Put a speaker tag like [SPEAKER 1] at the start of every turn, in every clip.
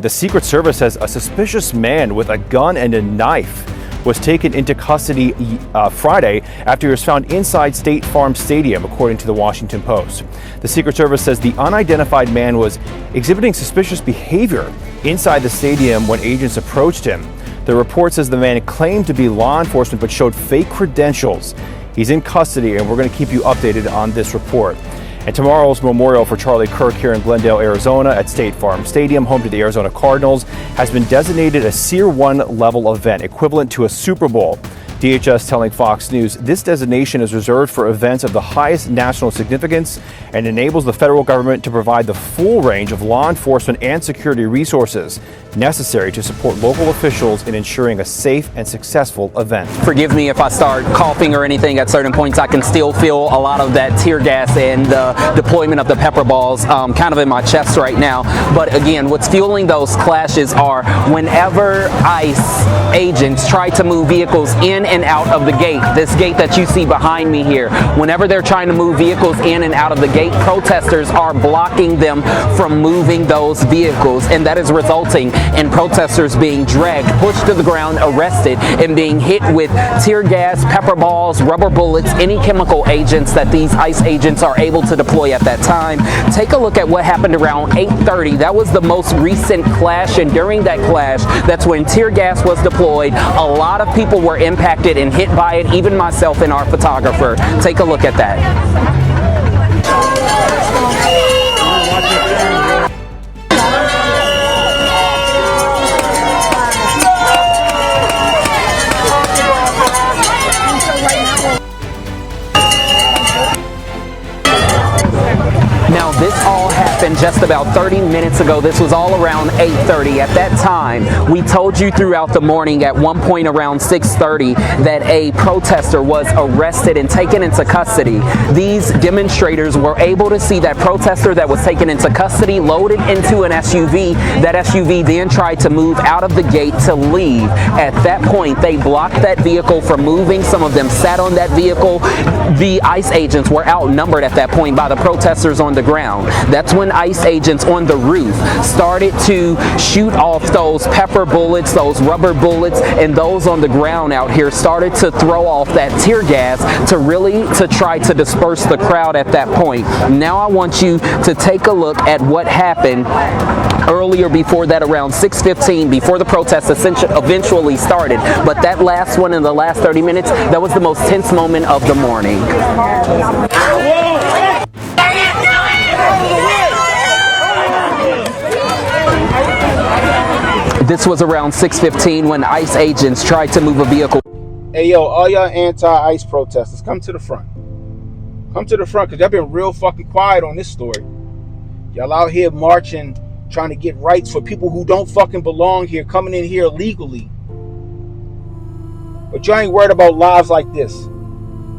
[SPEAKER 1] The Secret Service says a suspicious man with a gun and a knife was taken into custody Friday after he was found inside State Farm Stadium, according to the Washington Post. The Secret Service says the unidentified man was exhibiting suspicious behavior inside the stadium when agents approached him. The report says the man claimed to be law enforcement but showed fake credentials. He's in custody, and we're going to keep you updated on this report. And tomorrow's memorial for Charlie Kirk here in Glendale, Arizona at State Farm Stadium, home to the Arizona Cardinals, has been designated a Tier 1 level event, equivalent to a Super Bowl. DHS telling Fox News this designation is reserved for events of the highest national significance and enables the federal government to provide the full range of law enforcement and security resources necessary to support local officials in ensuring a safe and successful event.
[SPEAKER 2] Forgive me if I start coughing or anything at certain points. I can still feel a lot of that tear gas and the deployment of the pepper balls kind of in my chest right now. But again, what's fueling those clashes are whenever ICE agents try to move vehicles in and out of the gate, this gate that you see behind me here, whenever they're trying to move vehicles in and out of the gate, protesters are blocking them from moving those vehicles, and that is resulting in protesters being dragged, pushed to the ground, arrested, and being hit with tear gas, pepper balls, rubber bullets, any chemical agents that these ICE agents are able to deploy at that time. Take a look at what happened around 8:30. That was the most recent clash, and during that clash, that's when tear gas was deployed. A lot of people were impacted and hit by it, even myself and our photographer. Take a look at that. Now, this all happened just about 30 minutes ago. This was all around 8:30. At that time, we told you throughout the morning at one point around 6:30 that a protester was arrested and taken into custody. These demonstrators were able to see that protester that was taken into custody loaded into an SUV. That SUV then tried to move out of the gate to leave. At that point, they blocked that vehicle from moving. Some of them sat on that vehicle. The ICE agents were outnumbered at that point by the protesters on the ground. That's when ICE agents on the roof started to shoot off those pepper bullets, those rubber bullets, and those on the ground out here started to throw off that tear gas to try to disperse the crowd at that point. Now I want you to take a look at what happened earlier before that, around 6:15, before the protest eventually started. But that last one in the last 30 minutes, that was the most tense moment of the morning. This was around 6:15 when ICE agents tried to move a vehicle.
[SPEAKER 3] Hey, yo, all y'all anti-ICE protesters, come to the front. Come to the front, because y'all been real fucking quiet on this story. Y'all out here marching, trying to get rights for people who don't fucking belong here, coming in here illegally. But y'all ain't worried about lives like this.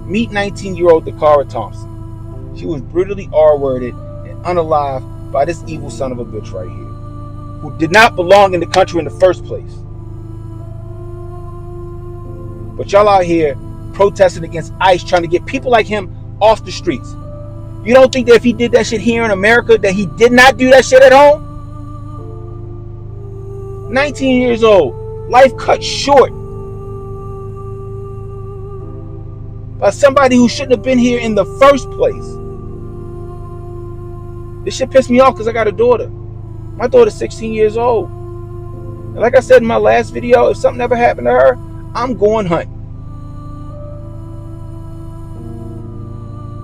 [SPEAKER 3] Meet 19-year-old Dakara Thompson. She was brutally R-worded and unalived by this evil son of a bitch right here, who did not belong in the country in the first place. But y'all out here protesting against ICE, trying to get people like him off the streets. You don't think that if he did that shit here in America, that he did not do that shit at home? 19 years old, life cut short by somebody who shouldn't have been here in the first place. This shit pissed me off because I got a daughter. My daughter's 16 years old. And like I said in my last video, if something ever happened to her, I'm going hunting.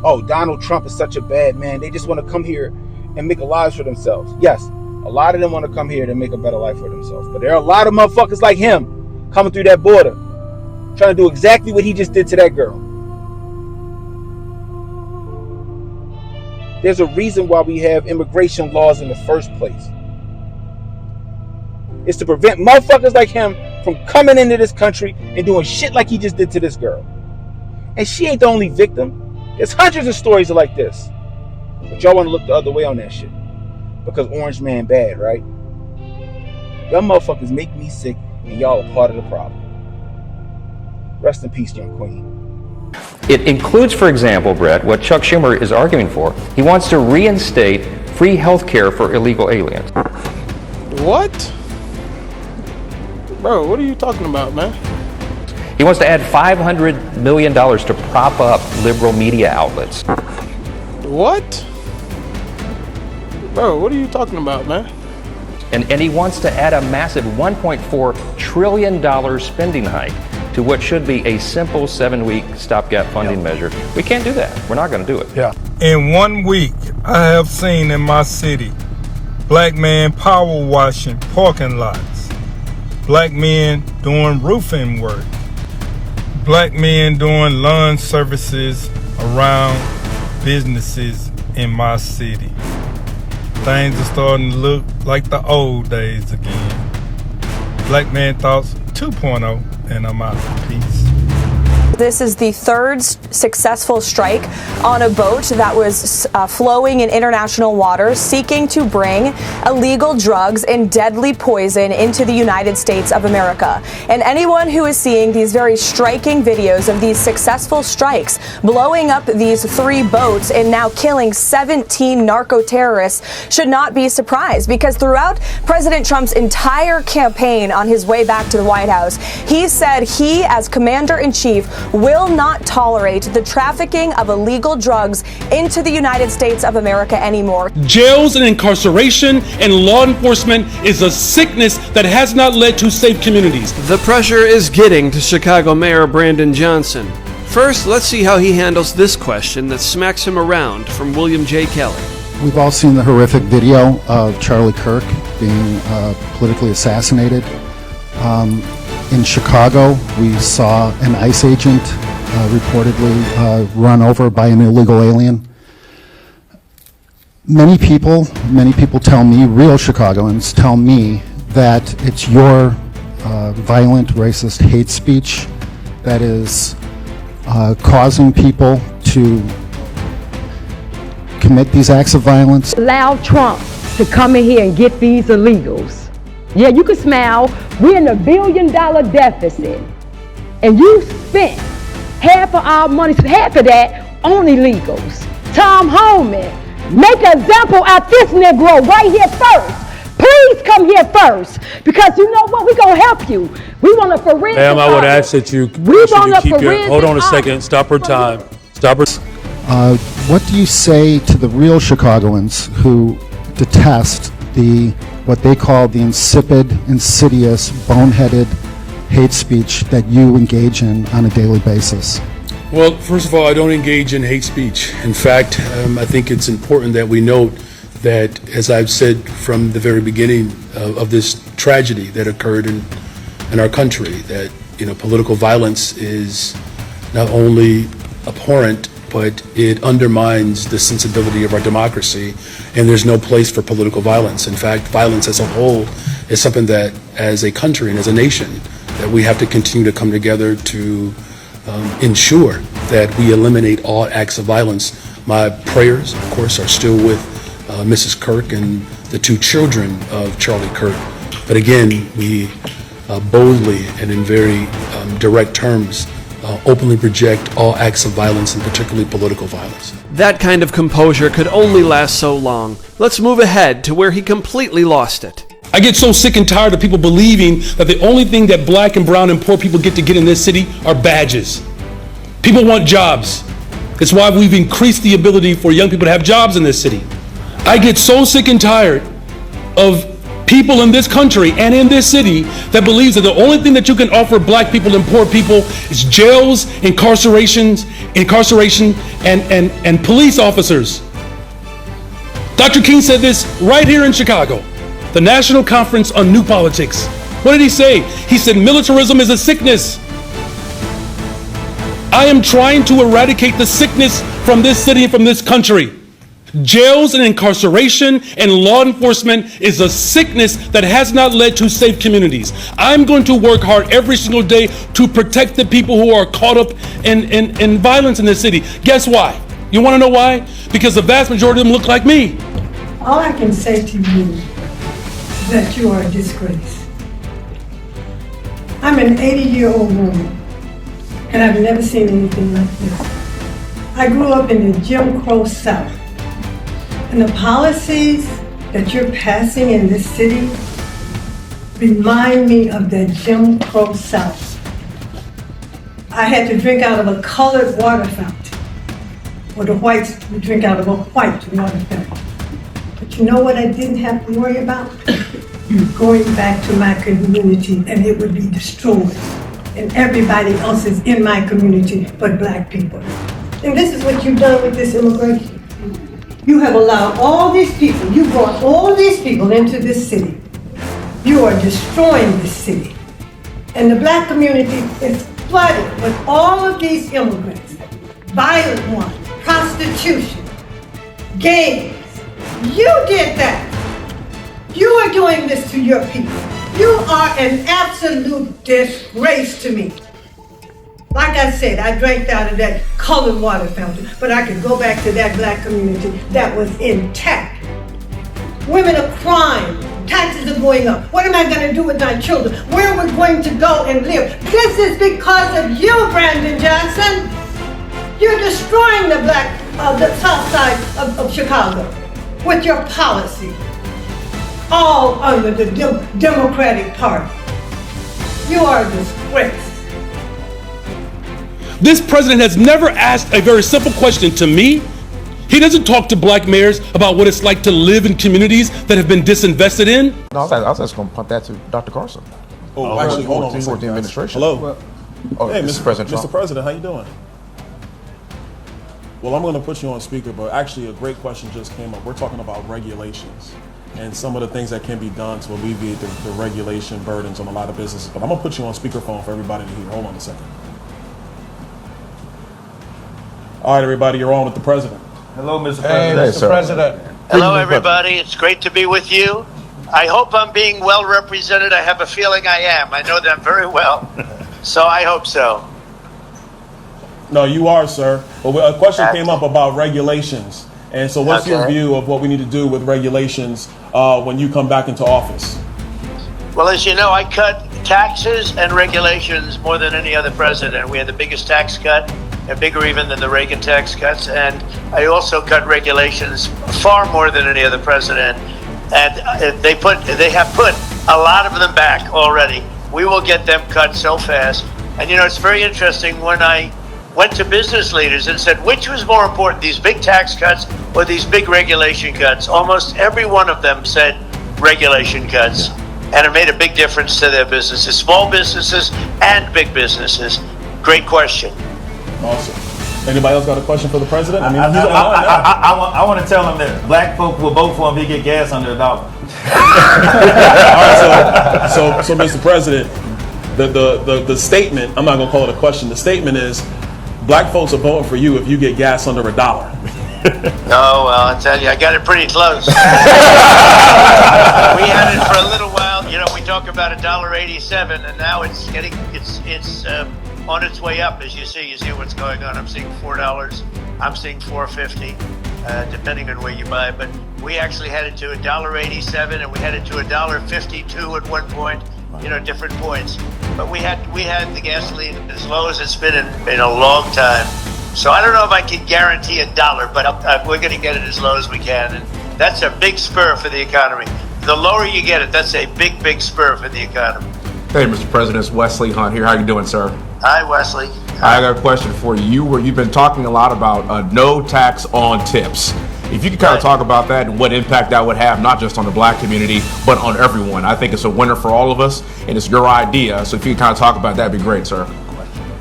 [SPEAKER 3] Oh, Donald Trump is such a bad man. They just want to come here and make a life for themselves. Yes, a lot of them want to come here to make a better life for themselves. But there are a lot of motherfuckers like him coming through that border, trying to do exactly what he just did to that girl. There's a reason why we have immigration laws in the first place. It's to prevent motherfuckers like him from coming into this country and doing shit like he just did to this girl. And she ain't the only victim. There's hundreds of stories like this. But y'all want to look the other way on that shit. Because Orange Man bad, right? Y'all motherfuckers make me sick, and y'all are part of the problem. Rest in peace, young queen.
[SPEAKER 4] It includes, for example, Brett, what Chuck Schumer is arguing for. He wants to reinstate free health care for illegal aliens.
[SPEAKER 5] What? Bro, what are you talking about, man?
[SPEAKER 4] He wants to add $500 million to prop up liberal media outlets.
[SPEAKER 5] What? Bro, what are you talking about, man?
[SPEAKER 4] And he wants to add a massive $1.4 trillion spending hike to what should be a simple 7-week stopgap funding measure. We can't do that. We're not going to do it.
[SPEAKER 6] Yeah. In 1 week, I have seen in my city black men power washing parking lots, black men doing roofing work, black men doing lawn services around businesses in my city. Things are starting to look like the old days again. Black Man Thoughts 2.0, and I'm out. Peace.
[SPEAKER 7] This is the third successful strike on a boat that was flowing in international waters, seeking to bring illegal drugs and deadly poison into the United States of America. And anyone who is seeing these very striking videos of these successful strikes, blowing up these 3 boats and now killing 17 narco-terrorists, should not be surprised, because throughout President Trump's entire campaign on his way back to the White House, he said he, as commander-in-chief, will not tolerate the trafficking of illegal drugs into the United States of America anymore.
[SPEAKER 8] Jails and incarceration and law enforcement is a sickness that has not led to safe communities.
[SPEAKER 9] The pressure is getting to Chicago Mayor Brandon Johnson. First, let's see how he handles this question that smacks him around from William J. Kelly.
[SPEAKER 10] We've all seen the horrific video of Charlie Kirk being politically assassinated. In Chicago, we saw an ICE agent reportedly run over by an illegal alien. Many people tell me, real Chicagoans tell me, that it's your violent, racist hate speech that is causing people to commit these acts of violence.
[SPEAKER 11] Allow Trump to come in here and get these illegals. Yeah, you can smile. We're in a $1 billion deficit. And you spent half of our money, half of that, on illegals. Tomhoman, make an example out this Negro right here first. Please come here first. Because you know what? We're going to help you. We want a forensic.
[SPEAKER 12] Ma'am, I would ask that you keep your, hold on a second, stop her time. Stop her.
[SPEAKER 10] What do you say to the real Chicagoans who detest what they call the insipid, insidious, boneheaded hate speech that you engage in on a daily basis?
[SPEAKER 8] Well, first of all, I don't engage in hate speech. In fact, I think it's important that we note that, as I've said from the very beginning of this tragedy that occurred in our country, that political violence is not only abhorrent, but it undermines the sensibility of our democracy, and there's no place for political violence. In fact, violence as a whole is something that, as a country and as a nation, that we have to continue to come together to ensure that we eliminate all acts of violence. My prayers, of course, are still with Mrs. Kirk and the 2 children of Charlie Kirk. But again, we boldly and in very direct terms openly reject all acts of violence, and particularly political violence.
[SPEAKER 9] That kind of composure could only last so long. Let's move ahead to where he completely lost it.
[SPEAKER 8] I get so sick and tired of people believing that the only thing that black and brown and poor people get to get in this city are badges. People want jobs. It's why we've increased the ability for young people to have jobs in this city. I get so sick and tired of people in this country and in this city that believes that the only thing that you can offer black people and poor people is jails, incarceration, and police officers. Dr. King said this right here in Chicago, the National Conference on New Politics. What did he say? He said militarism is a sickness. I am trying to eradicate the sickness from this city and from this country. Jails and incarceration and law enforcement is a sickness that has not led to safe communities. I'm going to work hard every single day to protect the people who are caught up in violence in this city. Guess why? You want to know why? Because the vast majority of them look like me.
[SPEAKER 13] All I can say to you is that you are a disgrace. I'm an 80-year-old woman, and I've never seen anything like this. I grew up in the Jim Crow South. And the policies that you're passing in this city remind me of the Jim Crow South. I had to drink out of a colored water fountain, or the whites would drink out of a white water fountain. But you know what I didn't have to worry about? Going back to my community and it would be destroyed. And everybody else is in my community but black people. And this is what you've done with this immigration. You have allowed all these people, you brought all these people into this city. You are destroying this city. And the black community is flooded with all of these immigrants. Violent ones, prostitution, gangs. You did that. You are doing this to your people. You are an absolute disgrace to me. Like I said, I drank out of that colored water fountain, but I could go back to that black community that was intact. Women are crying. Taxes are going up. What am I going to do with my children? Where are we going to go and live? This is because of you, Brandon Johnson. You're destroying the south side of Chicago with your policy. All under the Democratic Party. You are a disgrace.
[SPEAKER 8] This president has never asked a very simple question to me. He doesn't talk to black mayors about what it's like to live in communities that have been disinvested in.
[SPEAKER 14] No, I was just going to punt that to Dr. Carson.
[SPEAKER 15] Oh, actually, hold on.
[SPEAKER 14] He's with the administration.
[SPEAKER 15] Hello.
[SPEAKER 14] Hey, Mr. President Trump.
[SPEAKER 15] Mr. President, how you doing? Well, I'm going to put you on speaker, but actually a great question just came up. We're talking about regulations and some of the things that can be done to alleviate the regulation burdens on a lot of businesses. But I'm going to put you on speakerphone for everybody to hear. Hold on a second. All right, everybody, you're on with the president.
[SPEAKER 16] Hello, Mr. President.
[SPEAKER 14] Hey, Mr.
[SPEAKER 16] President. Hello, everybody. It's great to be with you. I hope I'm being well represented. I have a feeling I am. I know them very well. So I hope so.
[SPEAKER 15] No, you are, sir. Well, a question came up about regulations. And so what's your view of what we need to do with regulations when you come back into office?
[SPEAKER 16] Well, as you know, I cut taxes and regulations more than any other president. We had the biggest tax cut, and bigger even than the Reagan tax cuts. And I also cut regulations far more than any other president. And they have put a lot of them back already. We will get them cut so fast. And you know, it's very interesting when I went to business leaders and said, which was more important, these big tax cuts or these big regulation cuts? Almost every one of them said regulation cuts. And it made a big difference to their businesses, small businesses and big businesses. Great question.
[SPEAKER 15] Awesome. Anybody else got a question for the president? I mean,
[SPEAKER 17] I want to tell him that black folk will vote for him if he get gas under $1.
[SPEAKER 15] All right, so Mr. President, the statement, I'm not going to call it a question, the statement is, black folks are voting for you if you get gas under $1.
[SPEAKER 16] Oh, well, I tell you, I got it pretty close. We had it for a little while. You know, we talk about $1.87, and now it's on its way up. As you see what's going on. I'm seeing $4. I'm seeing $4.50, depending on where you buy. But we actually had it to $1.87, and we had it to $1.52 at one point. You know, different points. But we had the gasoline as low as it's been in a long time. So I don't know if I can guarantee $1, but we're going to get it as low as we can. And that's a big spur for the economy. The lower you get it, that's a big spur for the economy.
[SPEAKER 14] Hey, Mr. President, it's Wesley Hunt here. How you doing, sir?
[SPEAKER 16] Hi, Wesley.
[SPEAKER 14] I got a question for you. You've been talking a lot about no tax on tips. If you could kind of talk about that and what impact that would have, not just on the black community, but on everyone. I think it's a winner for all of us, and it's your idea. So if you could kind of talk about that, that'd be great, sir.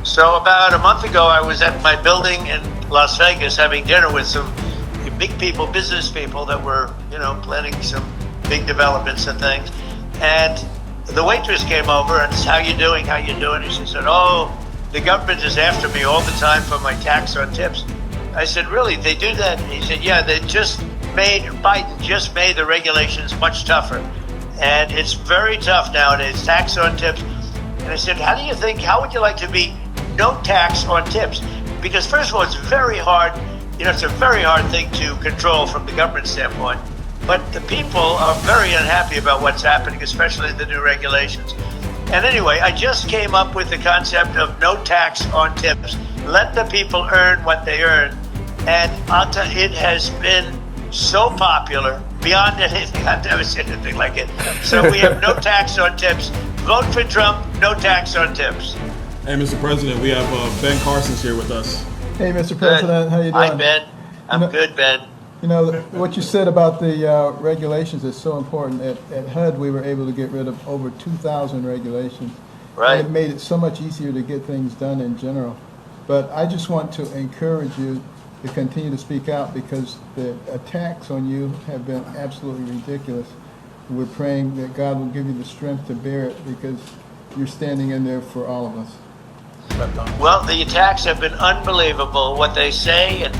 [SPEAKER 16] So about a month ago, I was at my building in Las Vegas having dinner with some big people, business people that were, you know, planning some big developments and things. And the waitress came over and said, how you doing? And she said, oh, the government is after me all the time for my tax on tips. I said, really, they do that? And he said, yeah, Biden just made the regulations much tougher. And it's very tough nowadays, tax on tips. And I said, how would you like to be no tax on tips? Because first of all, it's very hard, it's a very hard thing to control from the government standpoint. But the people are very unhappy about what's happening, especially the new regulations. And anyway, I just came up with the concept of no tax on tips. Let the people earn what they earn. And I'll tell you, it has been so popular beyond anything. I've never seen anything like it. So we have no tax on tips. Vote for Trump, no tax on tips.
[SPEAKER 15] Hey, Mr. President, we have Ben Carson's here with us.
[SPEAKER 18] Hey, Mr. President, how you doing?
[SPEAKER 16] Hi, Ben. I'm good, Ben.
[SPEAKER 18] You know, what you said about the regulations is so important. At HUD, we were able to get rid of over 2,000 regulations.
[SPEAKER 16] Right.
[SPEAKER 18] And it made it so much easier to get things done in general. But I just want to encourage you to continue to speak out because the attacks on you have been absolutely ridiculous. We're praying that God will give you the strength to bear it because you're standing in there for all of us.
[SPEAKER 16] Well, the attacks have been unbelievable. What they say, and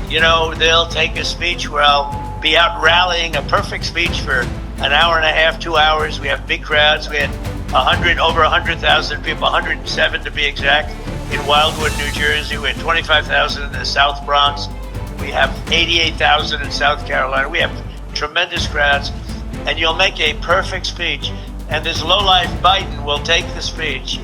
[SPEAKER 16] they'll take a speech where I'll be out rallying, a perfect speech for an hour and a half, 2 hours. We have big crowds. We had over 100,000 people, 107 to be exact, in Wildwood, New Jersey. We had 25,000 in the South Bronx. We have 88,000 in South Carolina. We have tremendous crowds, and you'll make a perfect speech. And this lowlife Biden will take the speech,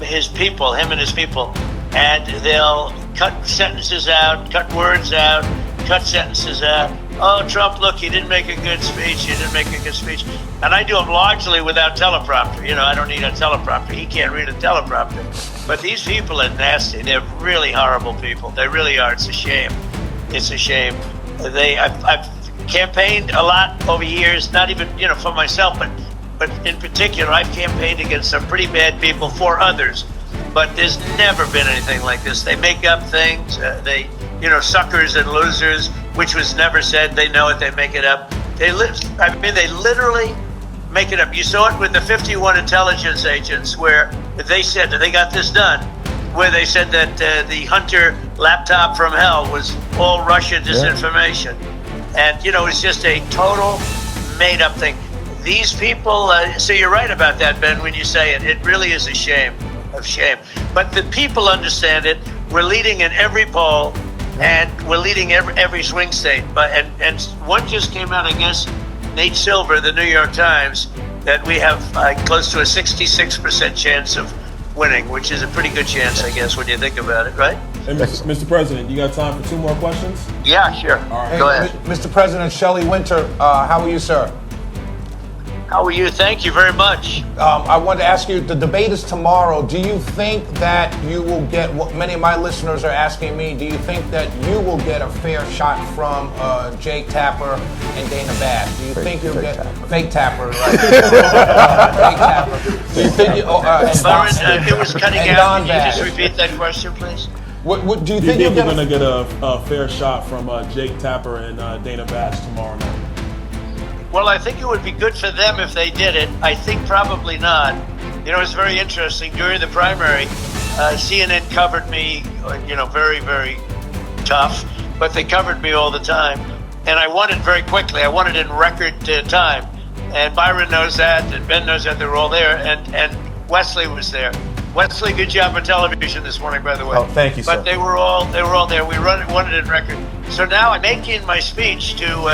[SPEAKER 16] his people, him and his people, and they'll cut sentences out, cut words out, cut sentences out. Oh, Trump, look, he didn't make a good speech. He didn't make a good speech. And I do them largely without teleprompter. I don't need a teleprompter. He can't read a teleprompter. But these people are nasty. They're really horrible people. They really are. It's a shame. It's a shame. I've campaigned a lot over years, not even, for myself, but in particular, I've campaigned against some pretty bad people for others. But there's never been anything like this. They make up things. Suckers and losers, which was never said. They know it. They make it up. They literally make it up. You saw it with the 51 intelligence agents where they said that they got this done, where they said that the Hunter laptop from hell was all Russian disinformation. And, it's just a total made-up thing. These people, so you're right about that, Ben, when you say it. It really is a shame. But the people understand it. We're leading in every poll, and we're leading every swing state. And one just came out, I guess, Nate Silver, the New York Times, that we have close to a 66% chance of winning, which is a pretty good chance, I guess, when you think about it, right?
[SPEAKER 15] Hey, Mr. President, you got time for 2 more questions?
[SPEAKER 16] Yeah, sure.
[SPEAKER 15] All right.
[SPEAKER 16] Go ahead.
[SPEAKER 3] Mr. President, Shelley Winter, how are you, sir?
[SPEAKER 16] How are you? Thank you very much.
[SPEAKER 3] I wanted to ask you, the debate is tomorrow. Do you think that you will get what many of my listeners are asking me? Do you think that you will get a fair shot from Jake Tapper and Dana Bash? Do you think you'll get fake Tapper? Right? Fake Tapper. Do you think you?
[SPEAKER 16] It was cutting out. Can you just repeat that question, please?
[SPEAKER 3] What do you
[SPEAKER 15] think
[SPEAKER 3] you're
[SPEAKER 15] going to get a fair shot from Jake Tapper and Dana Bash tomorrow night?
[SPEAKER 16] Well, I think it would be good for them if they did it. I think probably not. It's very interesting. During the primary, CNN covered me, very, very tough, but they covered me all the time. And I won it very quickly. I won it in record time. And Byron knows that, and Ben knows that. They were all there, and Wesley was there. Wesley, good job on television this morning, by the way.
[SPEAKER 3] Oh, thank you, sir.
[SPEAKER 16] But they were all there. We won it in record. So now I'm making my speech to,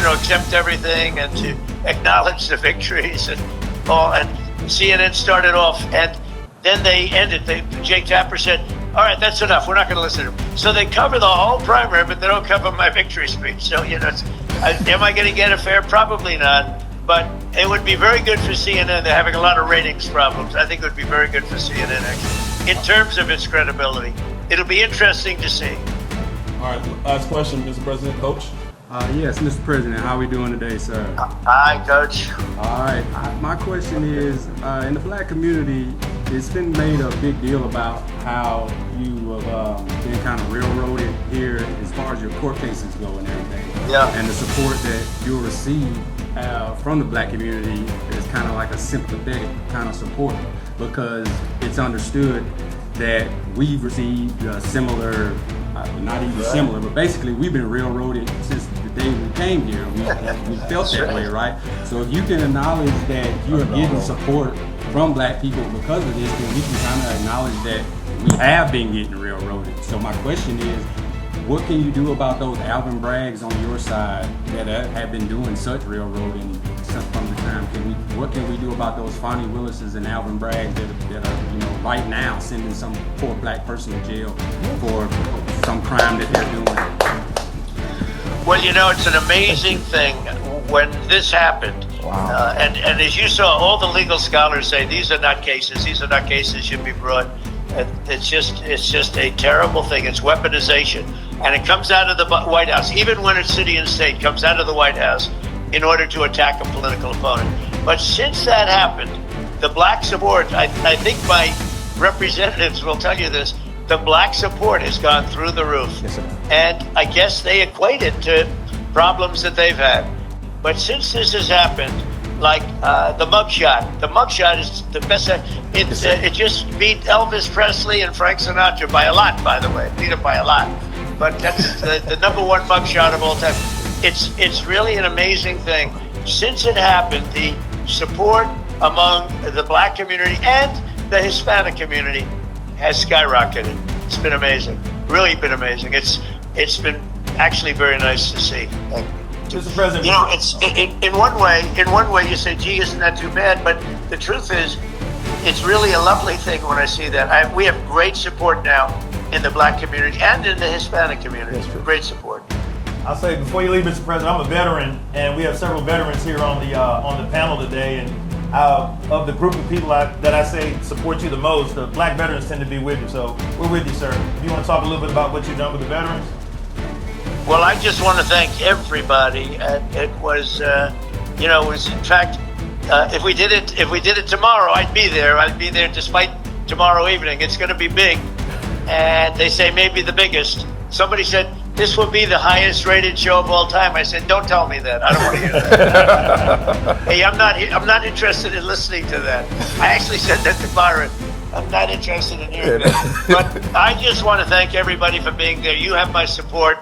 [SPEAKER 16] accept everything and to acknowledge the victories and all. And CNN started off, and then they ended. Jake Tapper said, "All right, that's enough. We're not going to listen to him." So they cover the whole primary, but they don't cover my victory speech. So am I going to get a fair? Probably not. But it would be very good for CNN. They're having a lot of ratings problems. I think it would be very good for CNN, actually, in terms of its credibility. It'll be interesting to see.
[SPEAKER 15] All right, last question, Mr. President. Coach?
[SPEAKER 19] Yes, Mr. President, how are we doing today, sir?
[SPEAKER 16] Hi, Coach.
[SPEAKER 19] All right, my question is, in the black community, it's been made a big deal about how you have been kind of railroaded here as far as your court cases go and everything.
[SPEAKER 16] Yeah.
[SPEAKER 19] And the support that you'll receive from the black community is kind of like a sympathetic kind of support because it's understood that we've received similar, not even similar, but basically we've been railroaded since the day we came here. We felt that way, right? So if you can acknowledge that you're getting support from black people because of this, then we can kind of acknowledge that we have been getting railroaded. So my question is, what can you do about those Alvin Braggs on your side that have been doing such railroading from the time? What can we do about those Fonnie Willises and Alvin Braggs that are right now sending some poor black person to jail for some crime that they're doing?
[SPEAKER 16] Well, it's an amazing thing. when this happened. And as you saw, all the legal scholars say these are not cases. These are not cases should be brought. It's just a terrible thing. It's weaponization, and it comes out of the White House. Even when it's city and state, comes out of the White House in order to attack a political opponent. But since that happened, the black support, I think my representatives will tell you this, the black support has gone through the roof.
[SPEAKER 1] Yes, sir.
[SPEAKER 16] And I guess they equate it to problems that they've had. But since this has happened, like the mugshot is the best. It just beat Elvis Presley and Frank Sinatra by a lot, by the way. Beat it by a lot. But that's the number one mugshot of all time. It's really an amazing thing. Since it happened, the support among the black community and the Hispanic community has skyrocketed. It's been amazing. Really been amazing. It's been actually very nice to see.
[SPEAKER 17] Mr. President,
[SPEAKER 16] you know, it's in one way you say, gee, isn't that too bad? But the truth is, it's really a lovely thing when I see that. We have great support now in the black community and in the Hispanic community. Great support.
[SPEAKER 17] I'll say before you leave, Mr. President, I'm a veteran, and we have several veterans here on the panel today. And of the group of people that I say support you the most, the black veterans tend to be with you. So we're with you, sir. Do you want to talk a little bit about what you've done with the veterans?
[SPEAKER 16] Well, I just want to thank everybody. It was, in fact, if we did it tomorrow, I'd be there. I'd be there despite tomorrow evening. It's going to be big, and they say maybe the biggest. Somebody said this will be the highest rated show of all time. I said, don't tell me that. I don't want to hear that. Hey, I'm not interested in listening to that. I actually said that to Byron. I'm not interested in hearing that. But I just want to thank everybody for being there. You have my support.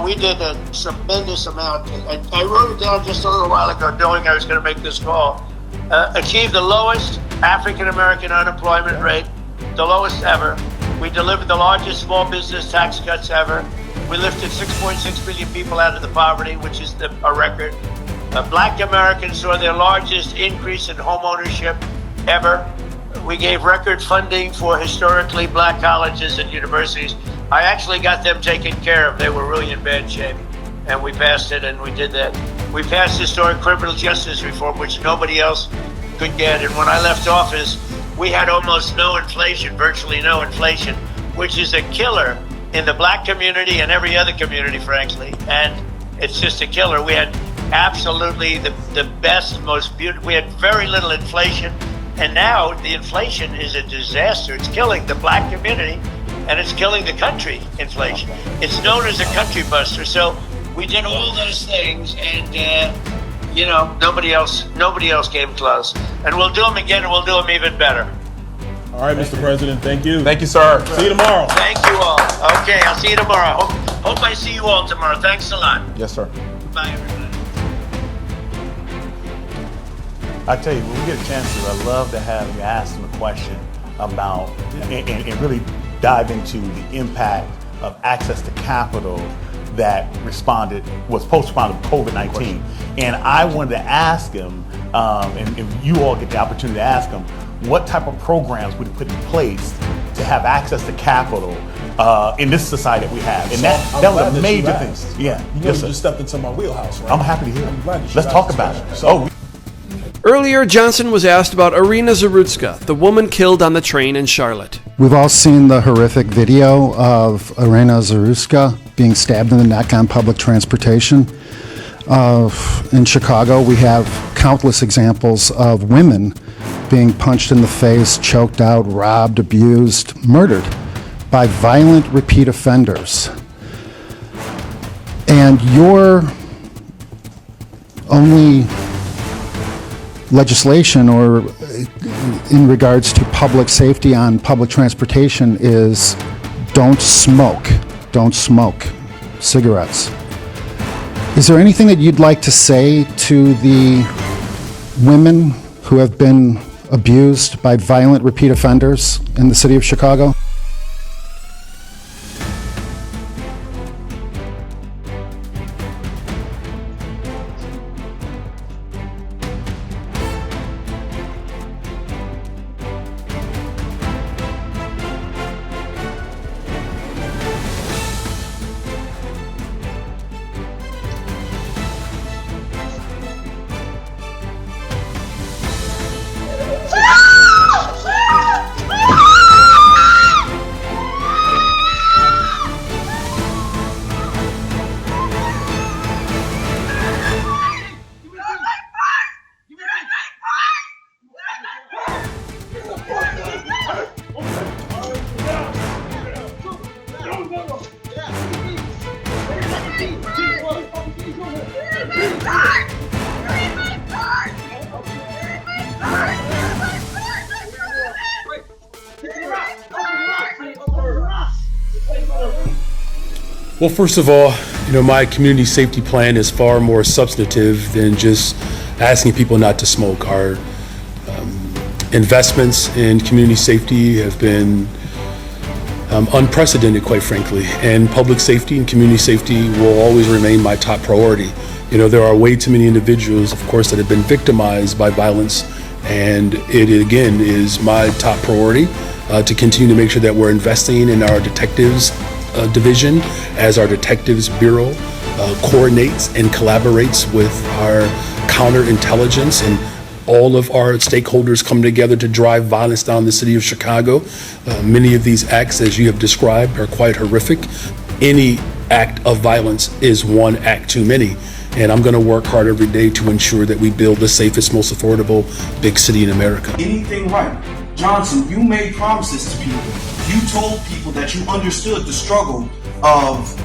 [SPEAKER 16] We did a tremendous amount. I wrote it down just a little while ago, knowing I was going to make this call. Achieved the lowest African-American unemployment rate, the lowest ever. We delivered the largest small business tax cuts ever. We lifted 6.6 million people out of the poverty, which is a record. Black Americans saw their largest increase in home ownership ever. We gave record funding for historically black colleges and universities. I actually got them taken care of. They were really in bad shape. And we passed it, and we did that. We passed historic criminal justice reform, which nobody else could get. And when I left office, we had almost no inflation, virtually no inflation, which is a killer in the black community and every other community, frankly. And it's just a killer. We had absolutely the best, most beautiful, we had very little inflation. And now the inflation is a disaster. It's killing the black community, and it's killing the country, inflation. It's known as a country buster. So we did all those things, and nobody else came close. And we'll do them again, and we'll do them even better.
[SPEAKER 15] All right, Mr. President, thank you.
[SPEAKER 14] Thank you, sir.
[SPEAKER 15] See you tomorrow.
[SPEAKER 16] Thank you all. Okay, I'll see you tomorrow. Hope I see you all tomorrow. Thanks a lot.
[SPEAKER 14] Yes, sir.
[SPEAKER 16] Bye, everybody.
[SPEAKER 20] I tell you, when we get a chance to, I'd love to have you ask them a question about and really dive into the impact of access to capital that was post-responded to COVID-19. And I wanted to ask him, and if you all get the opportunity to ask him, what type of programs would he put in place to have access to capital in this society that we have? And that was a major thing. Yeah.
[SPEAKER 15] You just stepped into my wheelhouse, right?
[SPEAKER 20] I'm happy to hear it. Let's talk about it.
[SPEAKER 9] Earlier, Johnson was asked about Irina Zarutska, the woman killed on the train in Charlotte.
[SPEAKER 10] We've all seen the horrific video of Irina Zarutska being stabbed in the neck on public transportation. In Chicago, we have countless examples of women being punched in the face, choked out, robbed, abused, murdered by violent repeat offenders. And your only legislation or in regards to public safety on public transportation is don't smoke cigarettes. Is there anything that you'd like to say to the women who have been abused by violent repeat offenders in the city of Chicago?
[SPEAKER 8] Well, first of all, my community safety plan is far more substantive than just asking people not to smoke. Our investments in community safety have been unprecedented, quite frankly, and public safety and community safety will always remain my top priority. There are way too many individuals, of course, that have been victimized by violence, and it again is my top priority to continue to make sure that we're investing in our detectives division as our detectives bureau coordinates and collaborates with our counterintelligence, and all of our stakeholders come together to drive violence down the city of Chicago. Many of these acts, as you have described, are quite horrific. Any act of violence is one act too many, and I'm going to work hard every day to ensure that we build the safest, most affordable big city in America.
[SPEAKER 21] Anything right. Johnson, you made promises to people. You told people that you understood the struggle of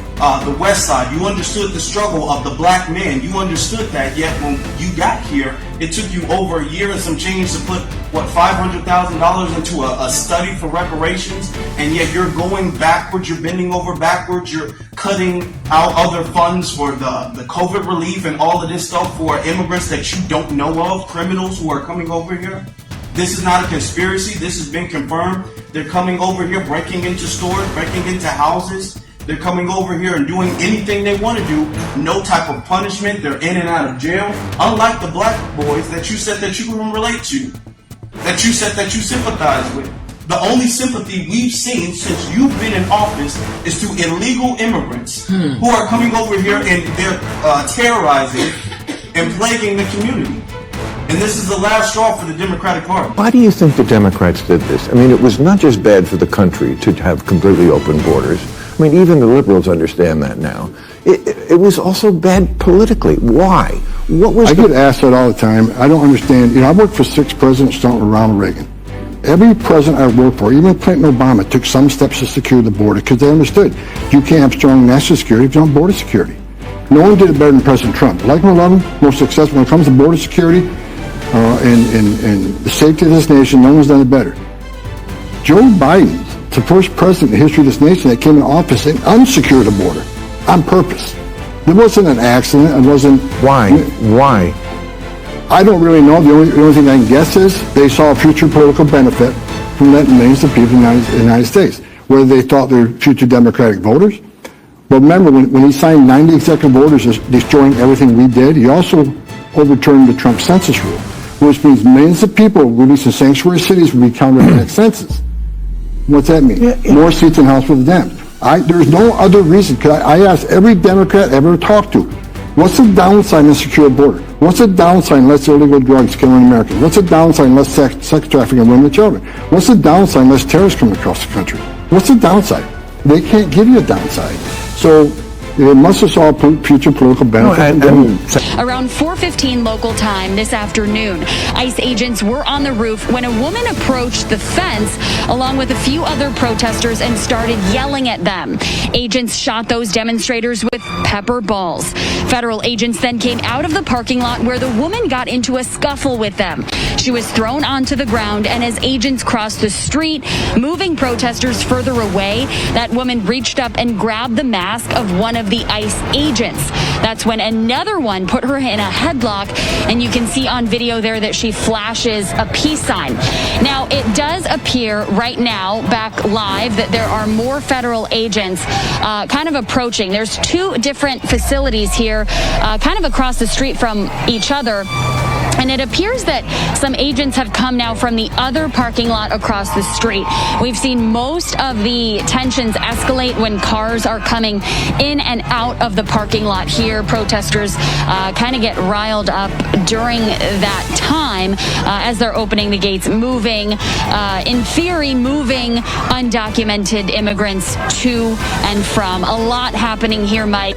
[SPEAKER 21] the West Side. You understood the struggle of the black man. You understood that, yet when you got here, it took you over a year and some change to put, $500,000 into a study for reparations, and yet you're going backwards, you're bending over backwards, you're cutting out other funds for the COVID relief and all of this stuff for immigrants that you don't know of, criminals who are coming over here. This is not a conspiracy. This has been confirmed. They're coming over here, breaking into stores, breaking into houses. They're coming over here and doing anything they want to do. No type of punishment. They're in and out of jail. Unlike the black boys that you said that you can relate to, that you said that you sympathize with. The only sympathy we've seen since you've been in office is to illegal immigrants who are coming over here and they're terrorizing and plaguing the community. And this is the last straw for the Democratic Party.
[SPEAKER 22] Why do you think the Democrats did this? I mean, it was not just bad for the country to have completely open borders. I mean, even the liberals understand that now. It was also bad politically. Why? What was
[SPEAKER 23] I get asked that all the time. I don't understand. I worked for 6 presidents, starting with Ronald Reagan. Every president I worked for, even Clinton, Obama, took some steps to secure the border because they understood you can't have strong national security if you don't have border security. No one did it better than President Trump. Like him or love him, most successful when it comes to border security and the safety of this nation, no one's done it better. Joe Biden's the first president in the history of this nation that came in office and unsecured the border on purpose. It wasn't an accident. It wasn't.
[SPEAKER 22] Why?
[SPEAKER 23] I don't really know. The only thing I can guess is they saw a future political benefit from letting millions of people in the United States, whether they thought they were future Democratic voters. But remember, when he signed 90 executive orders destroying everything we did, he also overturned the Trump census rule, which means millions of people released in sanctuary cities will be counted in the next census. What's that mean? More seats in House for the Dems. There's no other reason. I asked every Democrat I ever talked to, what's the downside in a secure border? What's the downside in less illegal drugs killing Americans? What's the downside in less sex trafficking of women and children? What's the downside in less terrorists coming across the country? What's the downside? They can't give you a downside. So it must have saw future political benefit.
[SPEAKER 24] Around 4:15 local time this afternoon, ICE agents were on the roof when a woman approached the fence along with a few other protesters and started yelling at them. Agents shot those demonstrators with pepper balls. Federal agents then came out of the parking lot where the woman got into a scuffle with them. She was thrown onto the ground, and as agents crossed the street, moving protesters further away, that woman reached up and grabbed the mask of one of the ICE agents. That's when another one put her in a headlock, and you can see on video there that she flashes a peace sign. Now, it does appear right now, back live, that there are more federal agents kind of approaching. There's 2 different facilities here, kind of across the street from each other. And it appears that some agents have come now from the other parking lot across the street. We've seen most of the tensions escalate when cars are coming in and out of the parking lot here. Protesters kind of get riled up during that time as they're opening the gates, moving, in theory, moving undocumented immigrants to and from. A lot happening here, Mike.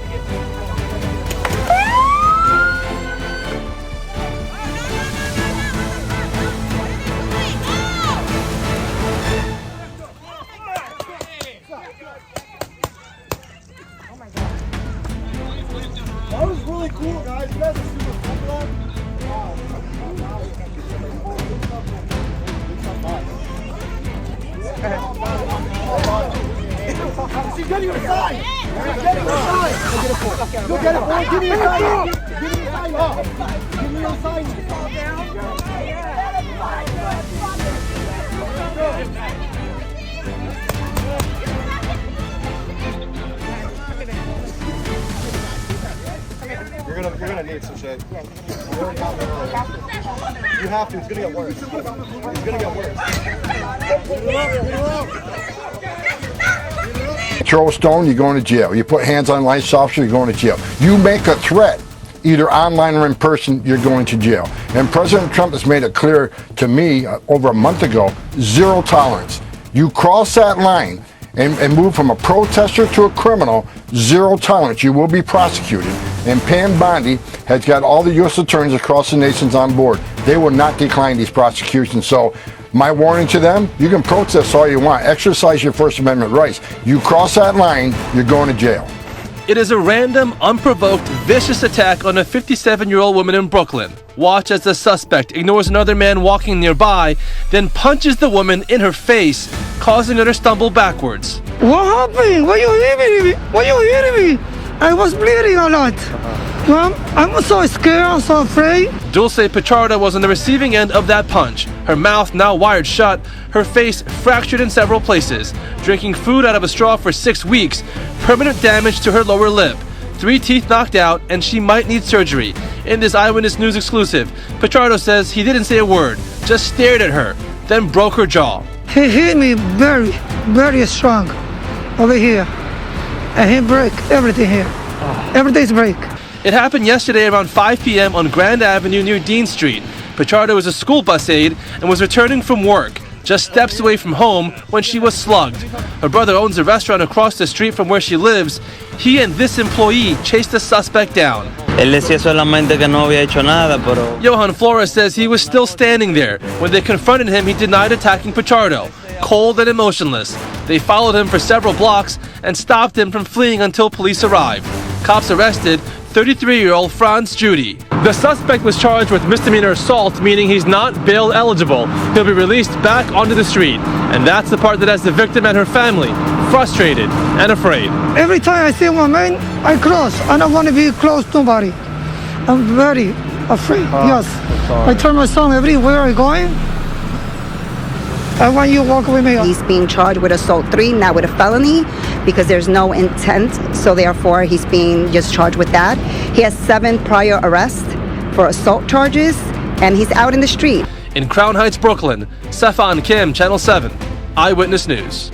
[SPEAKER 2] Get your sign! Get your sign! Go get it, boy! Give me your sign! Give me your sign! Give me your sign! You're gonna need some shit. You have to. It's gonna get worse. It's gonna get worse.
[SPEAKER 23] Throw a stone, you're going to jail. You put hands on police officer, you're going to jail. You make a threat, either online or in person, you're going to jail. And President Trump has made it clear to me over a month ago, zero tolerance. You cross that line and move from a protester to a criminal, zero tolerance. You will be prosecuted. And Pam Bondi has got all the U.S. attorneys across the nations on board. They will not decline these prosecutions. So my warning to them, you can protest all you want. Exercise your First Amendment rights. You cross that line, you're going to jail.
[SPEAKER 4] It is a random, unprovoked, vicious attack on a 57-year-old woman in Brooklyn. Watch as the suspect ignores another man walking nearby, then punches the woman in her face, causing her to stumble backwards.
[SPEAKER 2] What happened? Why you hitting me? Why you hitting me? I was bleeding a lot. I'm so scared, I'm so afraid.
[SPEAKER 4] Dulce Pichardo was on the receiving end of that punch. Her mouth now wired shut, her face fractured in several places, drinking food out of a straw for 6 weeks, permanent damage to her lower lip, 3 teeth knocked out, and she might need surgery. In this Eyewitness News exclusive, Pichardo says he didn't say a word, just stared at her, then broke her jaw.
[SPEAKER 2] He hit me very, very strong over here. And he break everything here. Everything's break.
[SPEAKER 4] It happened yesterday around 5 p.m. on Grand Avenue near Dean Street. Pichardo was a school bus aide and was returning from work, just steps away from home when she was slugged. Her brother owns a restaurant across the street from where she lives. He and this employee chased the suspect down. Johan Flores says he was still standing there. When they confronted him, he denied attacking Pichardo, cold and emotionless. They followed him for several blocks and stopped him from fleeing until police arrived. Cops arrested 33-year-old Franz Judy. The suspect was charged with misdemeanor assault, meaning he's not bail eligible. He'll be released back onto the street. And that's the part that has the victim and her family frustrated and afraid.
[SPEAKER 2] Every time I see one man, I cross. I don't want to be close to nobody. I'm very afraid, yes. I turn my son everywhere I going. I want you to walk with me.
[SPEAKER 5] He's being charged with assault 3, not with a felony, because there's no intent. So therefore, he's being just charged with that. He has 7 prior arrests for assault charges, and he's out in the street.
[SPEAKER 4] In Crown Heights, Brooklyn, Sefan Kim, Channel 7, Eyewitness News.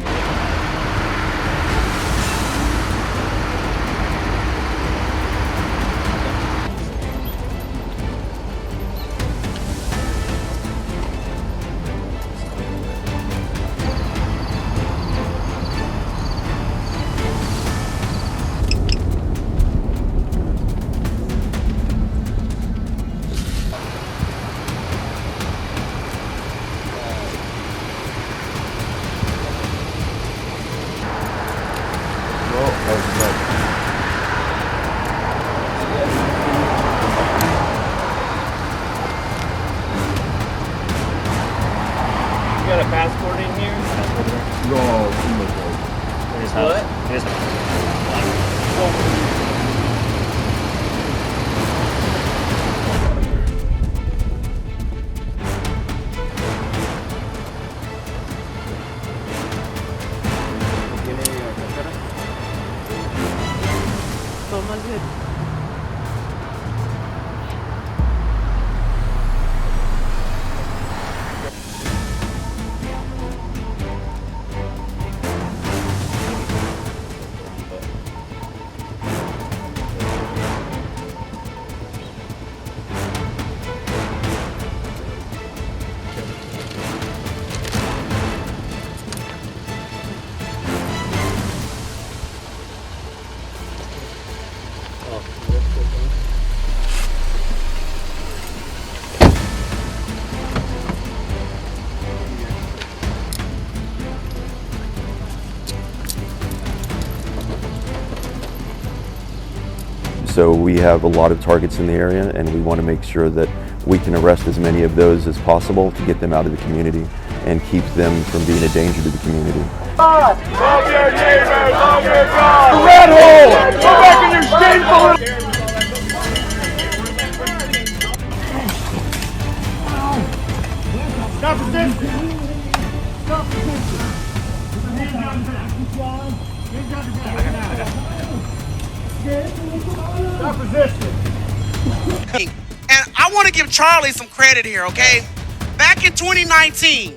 [SPEAKER 6] You got a passport in here?
[SPEAKER 23] No,
[SPEAKER 6] In his house? In his
[SPEAKER 25] So we have a lot of targets in the area, and we want to make sure that we can arrest as many of those as possible to get them out of the community and keep them from being a danger to the community.
[SPEAKER 7] God. Love your neighbor, love your God. Red hole. Go back in your shameful. Stop resisting. Stop resisting. Stop resisting.
[SPEAKER 11] And I want to give Charlie some credit here, okay? Back in 2019,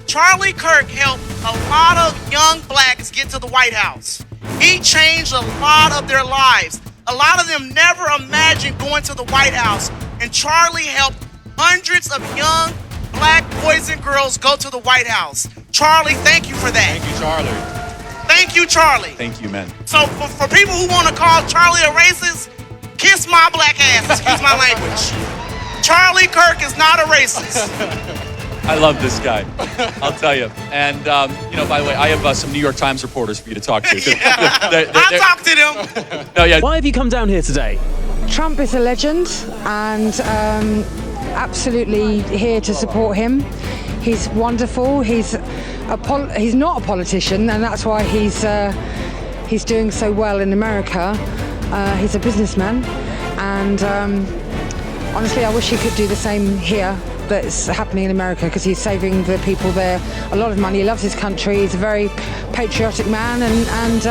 [SPEAKER 11] Charlie Kirk helped a lot of young blacks get to the White House. He changed a lot of their lives. A lot of them never imagined going to the White House. And Charlie helped hundreds of young black boys and girls go to the White House. Charlie, thank you for that.
[SPEAKER 12] Thank you, Charlie.
[SPEAKER 11] Thank you, Charlie.
[SPEAKER 12] Thank you, man.
[SPEAKER 11] So for people who want to call Charlie a racist, kiss my black ass, excuse my language. Charlie Kirk is not a racist.
[SPEAKER 12] I love this guy. I'll tell you. And, you know, by the way, I have some New York Times reporters for you to talk to.
[SPEAKER 11] I'll talk to them.
[SPEAKER 12] No, yeah.
[SPEAKER 13] Why have you come down here today?
[SPEAKER 18] Trump is a legend, and absolutely here to support him. He's wonderful. He's not a politician, and that's why he's doing so well in America. He's a businessman, and honestly, I wish he could do the same here that's happening in America, because he's saving the people there a lot of money. He loves his country. He's a very patriotic man, and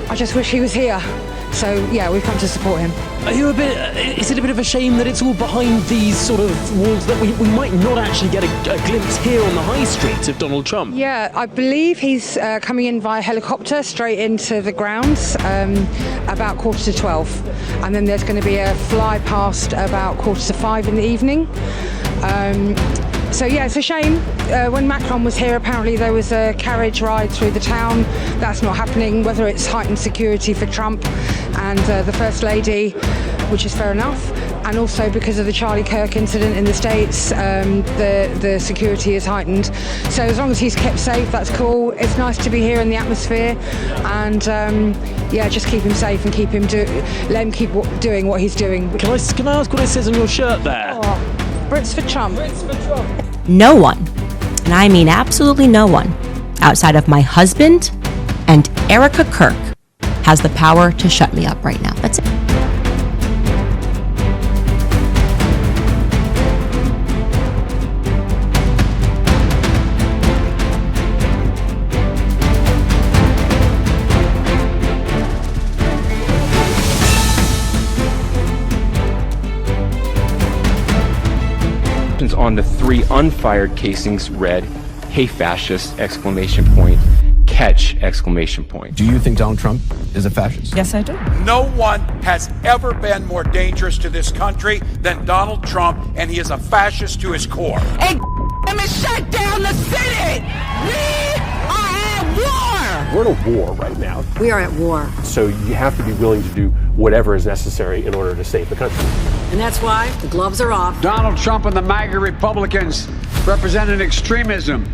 [SPEAKER 18] I just wish he was here. So yeah, we've come to support him.
[SPEAKER 13] Are you is it a bit of a shame that it's all behind these sort of walls, that we might not actually get a glimpse here on the high street of Donald Trump?
[SPEAKER 18] Yeah, I believe he's coming in via helicopter straight into the grounds about 11:45. And then there's going to be a fly past about 4:45 in the evening. So yeah, it's a shame. When Macron was here, apparently there was a carriage ride through the town. That's not happening, whether it's heightened security for Trump and the First Lady, which is fair enough, and also because of the Charlie Kirk incident in the States, the security is heightened. So as long as he's kept safe, that's cool. It's nice to be here in the atmosphere, and yeah, just keep him safe and let him keep doing what he's doing.
[SPEAKER 13] Can I ask what it says on your shirt there?
[SPEAKER 18] Oh, Brits for Trump. Brits for Trump.
[SPEAKER 26] No one, and I mean absolutely no one, outside of my husband and Erica Kirk, has the power to shut me up right now. That's it.
[SPEAKER 27] On the 3 unfired casings read, "Hey fascist!" Catch! Do
[SPEAKER 28] you think Donald Trump is a fascist?
[SPEAKER 26] Yes, I do.
[SPEAKER 29] No one has ever been more dangerous to this country than Donald Trump, and he is a fascist to his core.
[SPEAKER 30] Hey, let me shut down the Senate! We are at war!
[SPEAKER 31] We're in a war right now.
[SPEAKER 30] We are at war.
[SPEAKER 31] So you have to be willing to do whatever is necessary in order to save the country.
[SPEAKER 30] And that's why the gloves are off.
[SPEAKER 32] Donald Trump and the MAGA Republicans represent an extremism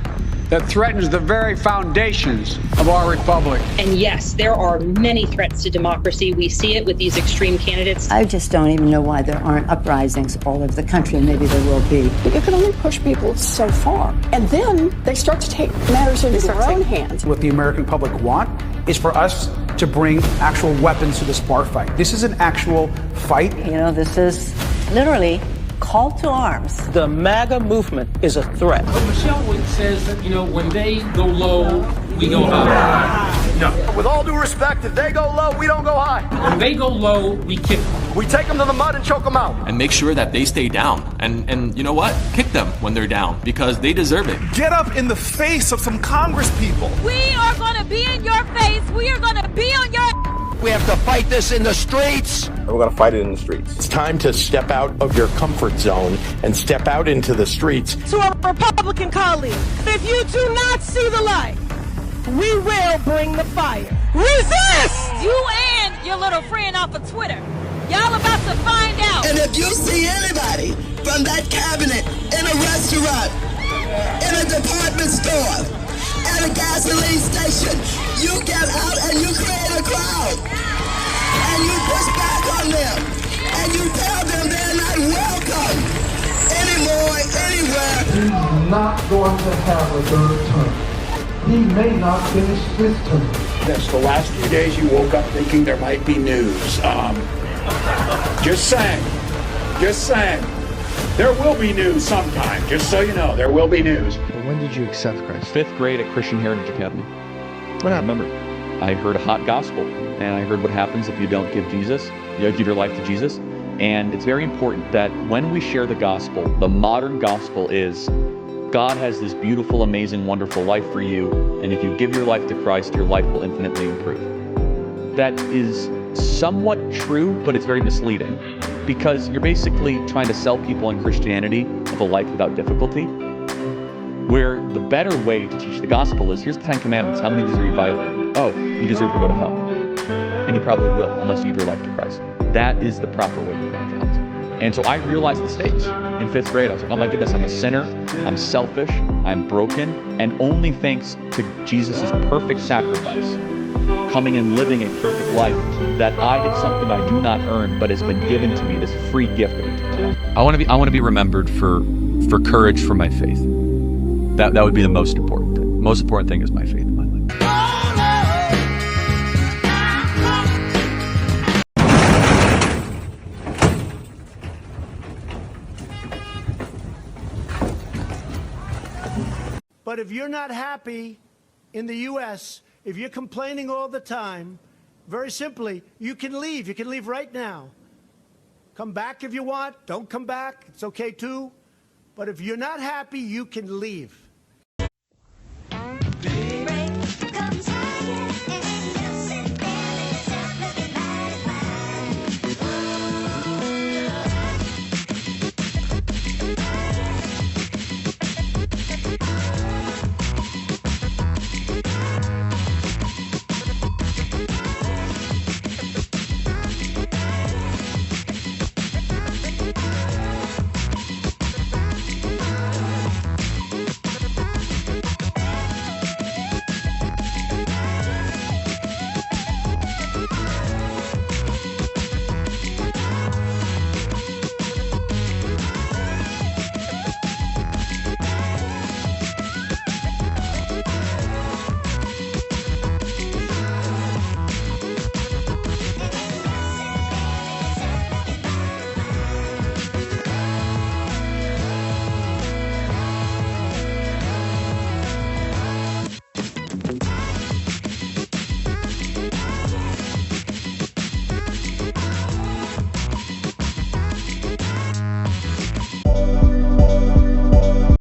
[SPEAKER 32] that threatens the very foundations of our republic.
[SPEAKER 33] And yes, there are many threats to democracy. We see it with these extreme candidates.
[SPEAKER 34] I just don't even know why there aren't uprisings all over the country, and maybe there will be.
[SPEAKER 35] You can only push people so far, and then they start to take matters into their own hands.
[SPEAKER 36] What the American public want is for us to bring actual weapons to this bar fight. This is an actual fight.
[SPEAKER 34] You know, this is literally call to arms.
[SPEAKER 37] The MAGA movement is a threat.
[SPEAKER 38] But Michelle says that, you know, when they go low, we go high. No.
[SPEAKER 36] With all due respect, if they go low, we don't go high.
[SPEAKER 38] When they go low, we kick them.
[SPEAKER 36] We take them to the mud and choke them out.
[SPEAKER 39] And make sure that they stay down. And you know what? Kick them when they're down, because they deserve it.
[SPEAKER 40] Get up in the face of some Congress people.
[SPEAKER 41] We are going to be in your face. We are going to be on your...
[SPEAKER 42] We have to fight this in the streets.
[SPEAKER 21] And we're going to fight it in the streets.
[SPEAKER 43] It's time to step out of your comfort zone and step out into the streets.
[SPEAKER 41] To our Republican colleagues, if you do not see the light, we will bring the fire. Resist! You and your little friend off of Twitter. Y'all about to find out.
[SPEAKER 30] And if you see anybody from that cabinet in a restaurant, in a department store, at a gasoline station, you get out and you create a crowd. And you push back on them. And you tell them they're not welcome anymore, anywhere.
[SPEAKER 44] He's not going to have a third term.
[SPEAKER 1] he may not finish this term.
[SPEAKER 42] Yes, the last few days you woke up thinking there might be news. Just saying. Just saying. There will be news sometime, just so you know, there will be news.
[SPEAKER 2] But when did you accept Christ?
[SPEAKER 3] 5th grade at Christian Heritage Academy.
[SPEAKER 2] What happened?
[SPEAKER 3] I remember. I heard a hot gospel, and I heard what happens if you don't give your life to Jesus. And it's very important that when we share the gospel, the modern gospel is God has this beautiful, amazing, wonderful life for you, and if you give your life to Christ, your life will infinitely improve. That is somewhat true, but it's very misleading, because you're basically trying to sell people in Christianity of a life without difficulty, where the better way to teach the gospel is, here's the 10 Commandments, how many deserve you violate? Oh, you deserve to go to hell. And you probably will, unless you give your life to Christ. That is the proper way to evangelize. And so I realized the stakes in 5th grade. I was like, oh my goodness, I'm a sinner, I'm selfish, I'm broken, and only thanks to Jesus' perfect sacrifice, coming and living a perfect life, that I did something I do not earn, but has been given to me, this free gift that we took today. I want to be remembered for courage for my faith. That would be the most important thing. Most important thing is my faith in my life.
[SPEAKER 4] But if you're not happy in the U.S., if you're complaining all the time, very simply, you can leave. You can leave right now. Come back if you want. Don't come back. It's okay too. But if you're not happy, you can leave.
[SPEAKER 5] Baby.